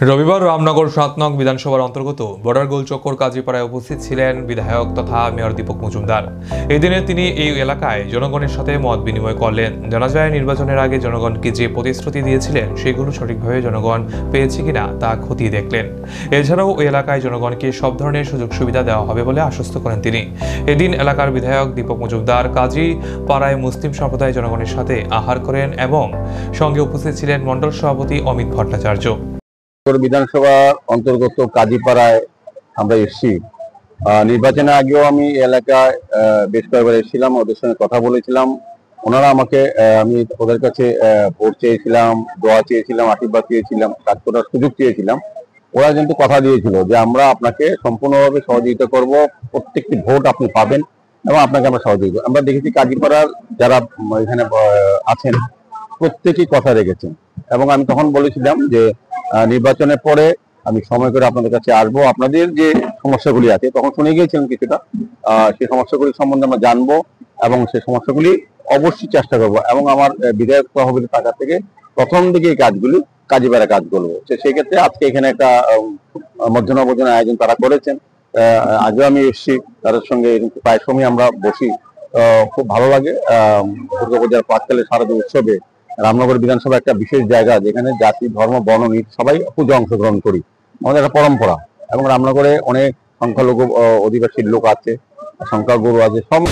রবিবার রামনগর ৭ নং বিধানসভার অন্তর্গত বর্ডার গোলচক্কর কাজীপাড়ায় উপস্থিত ছিলেন বিধায়ক তথা মেয়র দীপক মজুমদার। এই দিনে তিনি এই এলাকায় জনগণের সাথে মত বিনিময় করলেন। জানা যায়, নির্বাচনের আগে জনগণকে যে প্রতিশ্রুতি দিয়েছিলেন সেগুলো সঠিকভাবে জনগণ পেয়েছে কিনা তা খতিয়ে দেখলেন। এছাড়াও ওই এলাকায় জনগণকে সব ধরনের সুযোগ সুবিধা দেওয়া হবে বলে আশ্বস্ত করেন তিনি। এদিন এলাকার বিধায়ক দীপক মজুমদার কাজীপাড়ায় মুসলিম সম্প্রদায় জনগণের সাথে আহার করেন এবং সঙ্গে উপস্থিত ছিলেন মণ্ডল সভাপতি অমিত ভট্টাচার্য। বিধানসভা অন্তর্গত কাজীপাড়ায় আমরা এসেছি। নির্বাচনের আগেও আমি এলাকায় বেশ কয়েকবার এসেছিলাম, ওদের সঙ্গে কথা বলেছিলাম। ওনারা আমাকে আমি ওদের কাছে ভোট চেয়েছিলাম, দোয়া চেয়েছিলাম, আশীর্বাদ চেয়েছিলাম, কাজ করার সুযোগ চেয়েছিলাম। ওরা কিন্তু কথা দিয়েছিল যে আমরা আপনাকে সম্পূর্ণভাবে সহযোগিতা করব, প্রত্যেকটি ভোট আপনি পাবেন এবং আপনাকে আমরা সহযোগিতা। আমরা দেখেছি কাজীপাড়ার যারা এখানে আছেন প্রত্যেকেই কথা রেখেছেন এবং আমি তখন বলেছিলাম যে নির্বাচনের পরে আমি সময় করে আপনাদের কাছে আসবো, আপনাদের যে সমস্যাগুলি আছে তখন শুনে গিয়েছিলেন কিছুটা, সেই সমস্যাগুলি সম্বন্ধে আমরা জানবো এবং সেই সমস্যাগুলি অবশ্যই চেষ্টা করবো এবং আমার বিধায়ক তহবিলের টাকা থেকে প্রথম দিকে এই কাজগুলি কাজীপাড়া কাজ করবো। সেই ক্ষেত্রে আজকে এখানে একটা মধ্যাহ্ন ভোজনের আয়োজন তারা করেছেন। আগেও আমি এসেছি তাদের সঙ্গে, প্রায় সময় আমরা বসি। খুব ভালো লাগে। দুর্গাপূজার প্রাক্কালে শারদীয় উৎসবে রামনগর বিধানসভা একটা বিশেষ জায়গা, যেখানে জাতি ধর্ম বর্ণ সবাই পূজা অংশগ্রহণ করি, আমাদের একটা পরম্পরা। এবং রামনগরে অনেক সংখ্যালঘু অধিবাসী লোক আছে, সংখ্যাগুরু আছে, সব